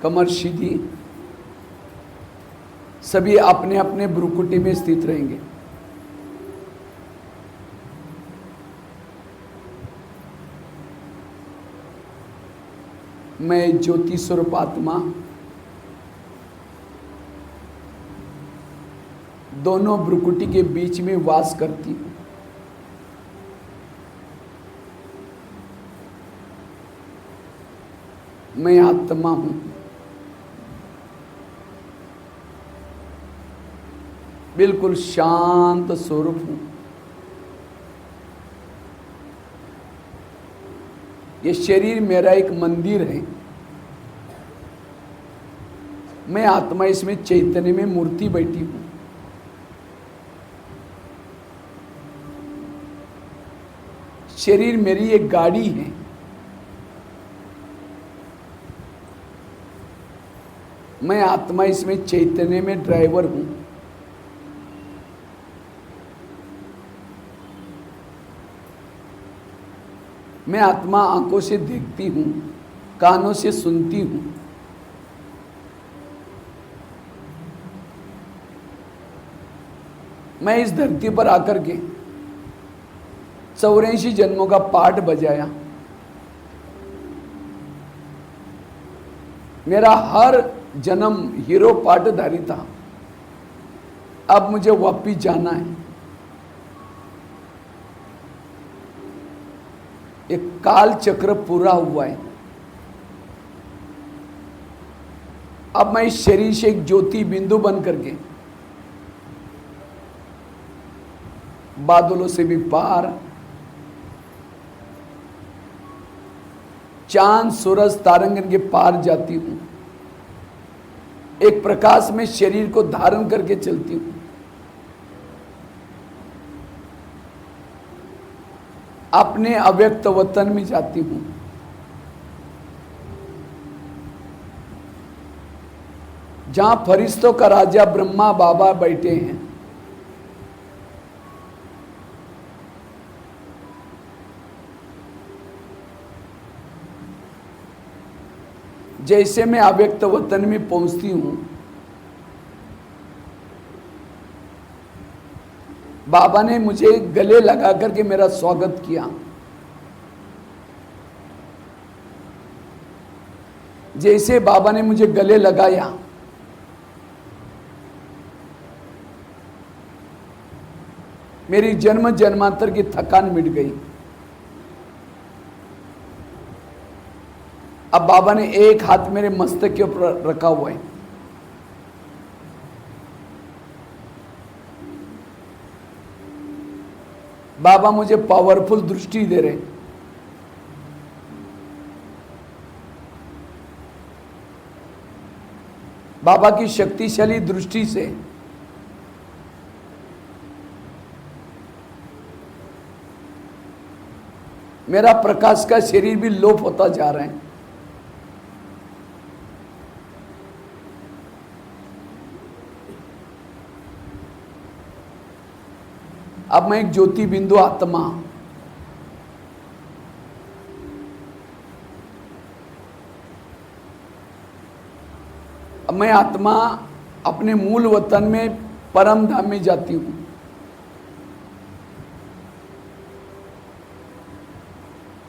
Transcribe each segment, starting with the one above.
कमर सीधी, सभी अपने अपने भ्रुकुटी में स्थित रहेंगे। मैं ज्योति स्वरूप आत्मा दोनों भ्रुकुटी के बीच में वास करती हूं। मैं आत्मा हूं। बिल्कुल शांत स्वरूप हूं। ये शरीर मेरा एक मंदिर है। मैं आत्मा इसमें चैतन्य में मूर्ति बैठी हूं। शरीर मेरी एक गाड़ी है। मैं आत्मा इसमें चैतन्य में ड्राइवर हूं। मैं आत्मा आंखों से देखती हूं, कानों से सुनती हूं। मैं इस धरती पर आकर के 84 जन्मों का पाठ बजाया। मेरा हर जन्म हीरो पाठधारी था। अब मुझे वापिस जाना है। एक काल चक्र पूरा हुआ है। अब मैं इस शरीर से एक ज्योति बिंदु बन करके बादलों से भी पार, चांद सूरज तारंगन के पार जाती हूं। एक प्रकाश में शरीर को धारण करके चलती हूं। अपने अव्यक्त वतन में जाती हूं। जहां फरिश्तों का राजा ब्रह्मा बाबा बैठे हैं। जैसे मैं अव्यक्त वतन में पहुंचती हूं, बाबा ने मुझे गले लगा करके मेरा स्वागत किया। जैसे बाबा ने मुझे गले लगाया, मेरी जन्म जन्मांतर की थकान मिट गई। अब बाबा ने एक हाथ मेरे मस्तक के ऊपर रखा हुआ है। बाबा मुझे पावरफुल दृष्टि दे रहे। बाबा की शक्तिशाली दृष्टि से मेरा प्रकाश का शरीर भी लोप होता जा रहा है। अब मैं एक ज्योति बिंदु आत्मा, अब मैं आत्मा अपने मूल वतन में परम धाम में जाती हूं।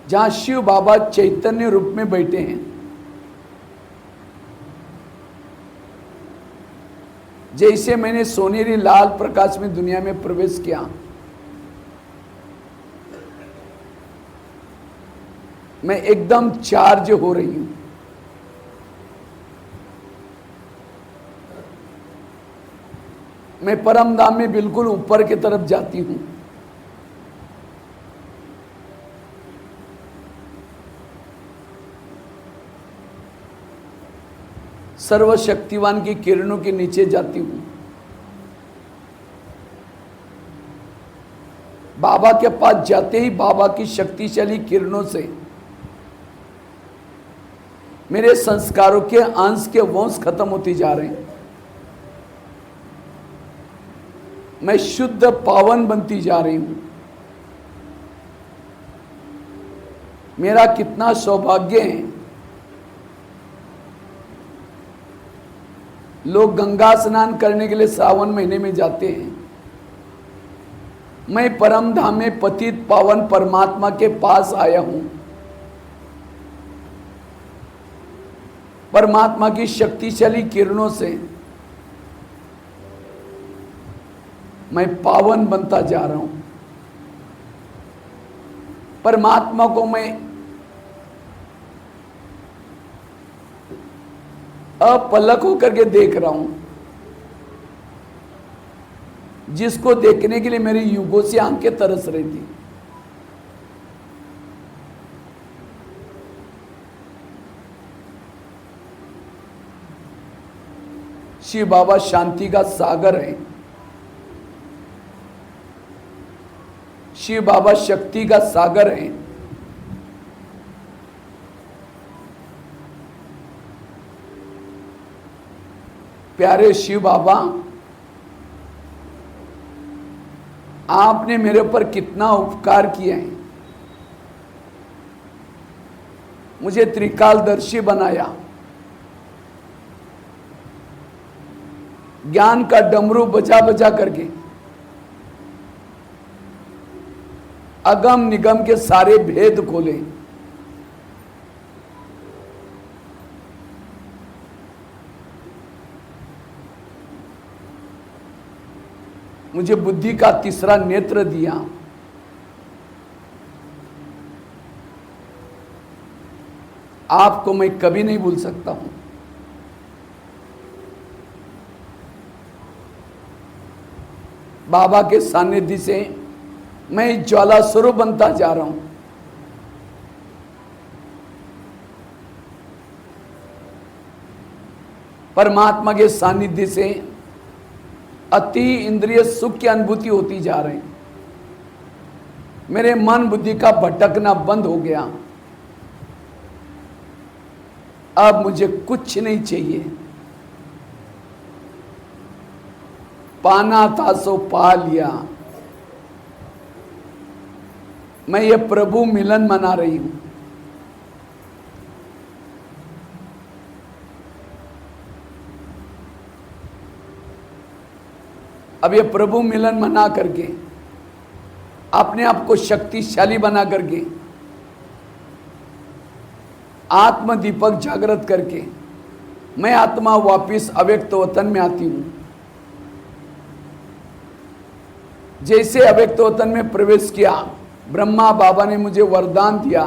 जहां शिव बाबा चैतन्य रूप में बैठे हैं। जैसे मैंने सोनेरी लाल प्रकाश में दुनिया में प्रवेश किया, मैं एकदम चार्ज हो रही हूं। मैं परम धाम में बिल्कुल ऊपर की तरफ जाती हूं। सर्वशक्तिवान की किरणों के नीचे जाती हूं। बाबा के पास जाते ही बाबा की शक्तिशाली किरणों से मेरे संस्कारों के अंश के वंश खत्म होते जा रहे हैं। मैं शुद्ध पावन बनती जा रही हूं। मेरा कितना सौभाग्य है लोग गंगा स्नान करने के लिए श्रावण महीने में जाते हैं। मैं परम धाम में पतित पावन परमात्मा के पास आया हूं। परमात्मा की शक्तिशाली किरणों से मैं पावन बनता जा रहा हूं। परमात्मा को मैं अपलक होकर के देख रहा हूं, जिसको देखने के लिए मेरी युगों से आंखें तरस रही थी। शिव बाबा शांति का सागर है। शिव बाबा शक्ति का सागर है। प्यारे शिव बाबा, आपने मेरे ऊपर कितना उपकार किए हैं। मुझे त्रिकालदर्शी बनाया, ज्ञान का डमरू बजा बजा करके अगम निगम के सारे भेद खोले। मुझे बुद्धि का तीसरा नेत्र दिया। आपको मैं कभी नहीं भूल सकता हूं। बाबा के सानिध्य से मैं ज्वाला स्वरूप बनता जा रहा हूं। परमात्मा के सानिध्य से अति इंद्रिय सुख की अनुभूति होती जा रही। मेरे मन बुद्धि का भटकना बंद हो गया। अब मुझे कुछ नहीं चाहिए। पाना था सो पा लिया। मैं ये प्रभु मिलन मना रही हूं। अब ये प्रभु मिलन मना करके अपने आप को शक्तिशाली बना करके आत्म दीपक जागृत करके मैं आत्मा वापिस अव्यक्त वतन में आती हूं। जैसे अव्यक्त वतन में प्रवेश किया, ब्रह्मा बाबा ने मुझे वरदान दिया,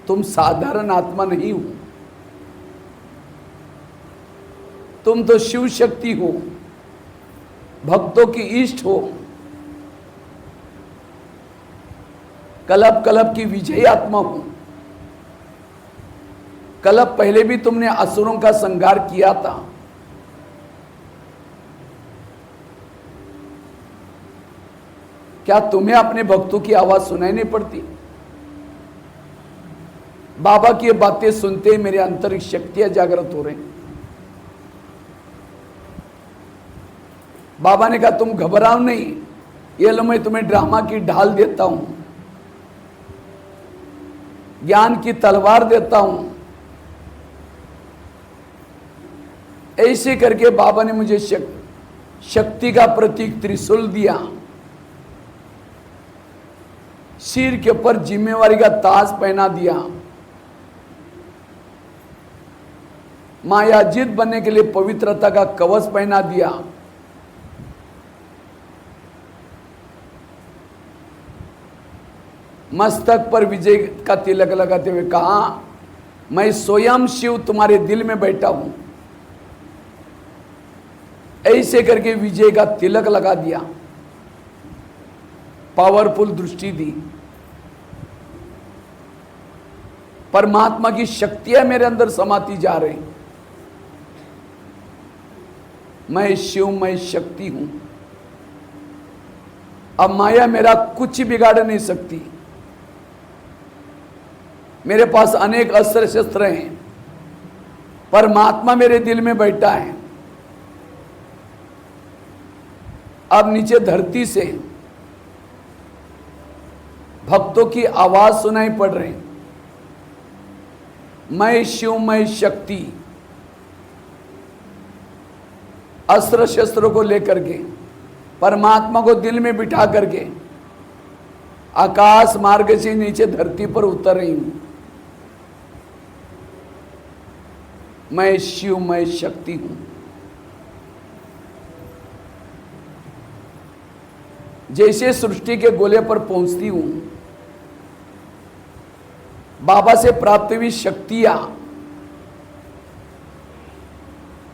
तुम साधारण आत्मा नहीं हो, तुम तो शिव शक्ति हो, भक्तों की इष्ट हो, कलप कलप की विजयी आत्मा हो। कलप पहले भी तुमने असुरों का संहार किया था। क्या तुम्हें अपने भक्तों की आवाज सुनाई नहीं पड़ती? बाबा की बातें सुनते ही मेरे आंतरिक शक्तियां जागृत हो रही। बाबा ने कहा तुम घबराओ नहीं, ये लो मैं तुम्हें ड्रामा की ढाल देता हूं, ज्ञान की तलवार देता हूं। ऐसे करके बाबा ने मुझे शक्ति का प्रतीक त्रिशूल दिया, सिर के ऊपर जिम्मेवारी का ताज पहना दिया, मायाजित बनने के लिए पवित्रता का कवच पहना दिया। मस्तक पर विजय का तिलक लगाते हुए कहा, मैं स्वयं शिव तुम्हारे दिल में बैठा हूं। ऐसे करके विजय का तिलक लगा दिया, पावरफुल दृष्टि दी। परमात्मा की शक्तियां मेरे अंदर समाती जा रही। मैं शिव, मैं शक्ति हूं। अब माया मेरा कुछ बिगाड़ नहीं सकती। मेरे पास अनेक अस्त्र शस्त्र हैं। परमात्मा मेरे दिल में बैठा है। अब नीचे धरती से भक्तों की आवाज सुनाई पड़ रही, मैं शिव, मैं शक्ति। अस्त्र शस्त्रों को लेकर के, परमात्मा को दिल में बिठा करके आकाश मार्ग से नीचे धरती पर उतर रही हूं। मैं शिव, मैं शक्ति हूं। जैसे सृष्टि के गोले पर पहुंचती हूं, बाबा से प्राप्त हुई शक्तियां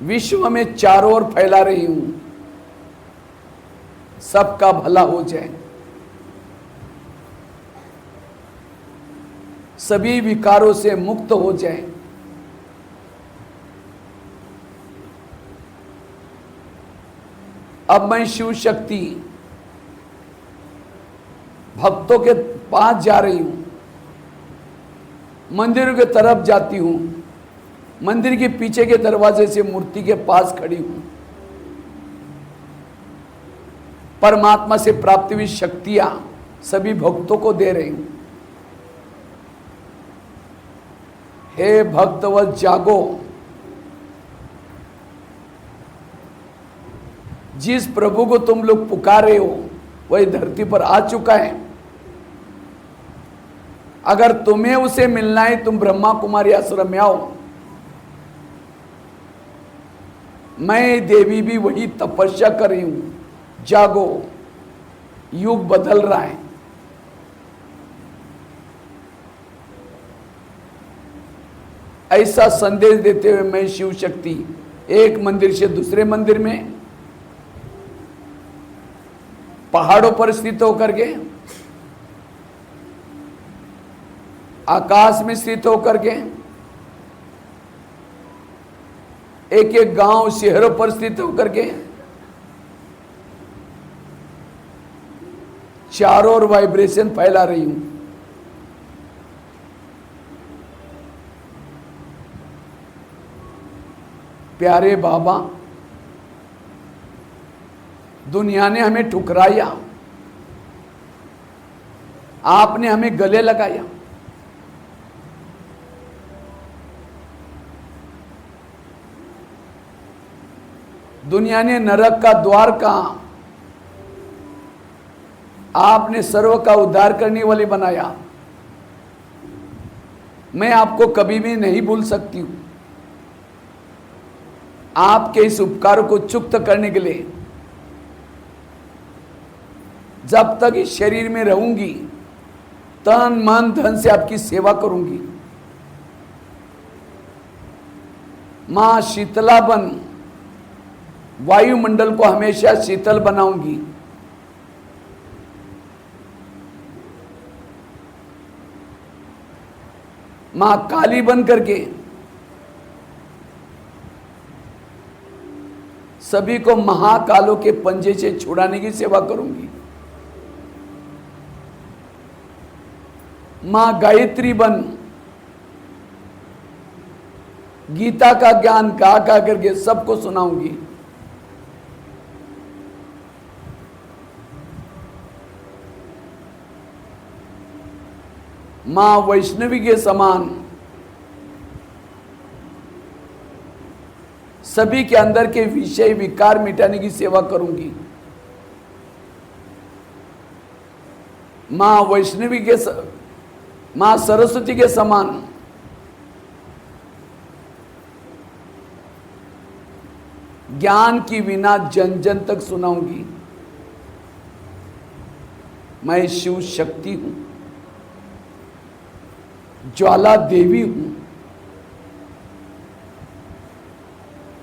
विश्व में चारों ओर फैला रही हूं। सबका भला हो जाए, सभी विकारों से मुक्त हो जाए। अब मैं शिव शक्ति भक्तों के पास जा रही हूं, मंदिरों की तरफ जाती हूं, मंदिर के पीछे के दरवाजे से मूर्ति के पास खड़ी हूं। परमात्मा से प्राप्त हुई शक्तियां सभी भक्तों को दे रही हूं। हे भक्तवत जागो, जिस प्रभु को तुम लोग पुकार रहे हो वही धरती पर आ चुका है। अगर तुम्हें उसे मिलना है, तुम ब्रह्मा कुमारी आश्रम में आओ। मैं देवी भी वही तपस्या कर रही हूं। जागो, युग बदल रहा है। ऐसा संदेश देते हुए मैं शिव शक्ति एक मंदिर से दूसरे मंदिर में, पहाड़ों पर स्थित होकर के, आकाश में स्थित होकर के, एक एक गांव शहरों पर स्थित होकर के चारों ओर वाइब्रेशन फैला रही हूं। प्यारे बाबा, दुनिया ने हमें ठुकराया, आपने हमें गले लगाया। दुनिया ने नरक का द्वार कहा, आपने सर्व का उद्धार करने वाली बनाया। मैं आपको कभी भी नहीं भूल सकती हूं। आपके इस उपकार को चुक्त करने के लिए जब तक इस शरीर में रहूंगी, तन मन धन से आपकी सेवा करूंगी। मां शीतला बन वायुमंडल को हमेशा शीतल बनाऊंगी। मां काली बन करके सभी को महाकालों के पंजे से छुड़ाने की सेवा करूंगी। मां गायत्री बन गीता का ज्ञान गा गा करके सबको सुनाऊंगी। मां वैष्णवी के समान सभी के अंदर के विषय विकार मिटाने की सेवा करूंगी। मां वैष्णवी के मां सरस्वती के समान ज्ञान की विना जन जन तक सुनाऊंगी। मैं शिव शक्ति हूं, ज्वाला देवी हूं,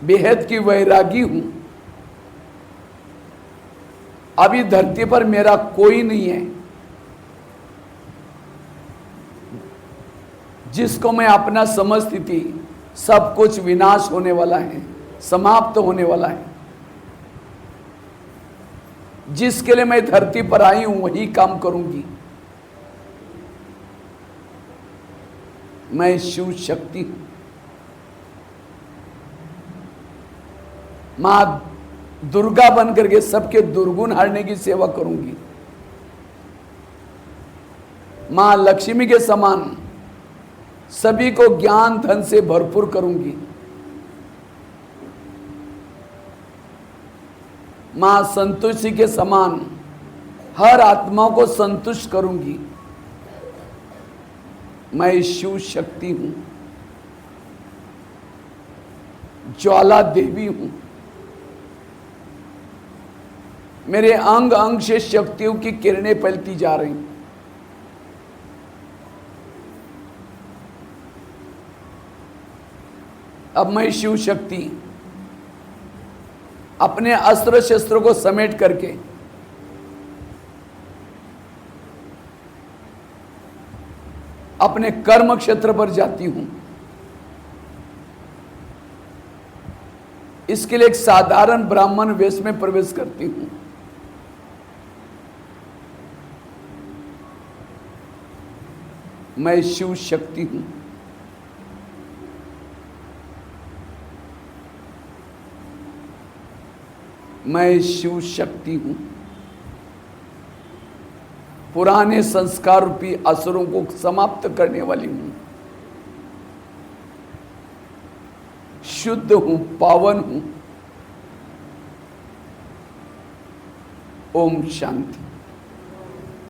बेहद की वैरागी हूं। अभी धरती पर मेरा कोई नहीं है जिसको मैं अपना समझती थी। सब कुछ विनाश होने वाला है, समाप्त होने वाला है। जिसके लिए मैं धरती पर आई हूं वही काम करूंगी। मैं शिव शक्ति हूं। मां दुर्गा बन करके सबके दुर्गुण हारने की सेवा करूंगी। मां लक्ष्मी के समान सभी को ज्ञान धन से भरपूर करूंगी। मां संतुष्टि के समान हर आत्मा को संतुष्ट करूंगी। मैं शिव शक्ति हूं, ज्वाला देवी हूं। मेरे अंग अंग से शक्तियों की किरणें फैलती जा रही। अब मैं शिव शक्ति अपने अस्त्र शस्त्रों को समेट करके अपने कर्म क्षेत्र पर जाती हूं। इसके लिए एक साधारण ब्राह्मण वेश में प्रवेश करती हूं। मैं शिव शक्ति हूं। मैं शिव शक्ति हूं। पुराने संस्कार रूपी असुरों को समाप्त करने वाली हूं। शुद्ध हूं, पावन हूं। ओम शांति।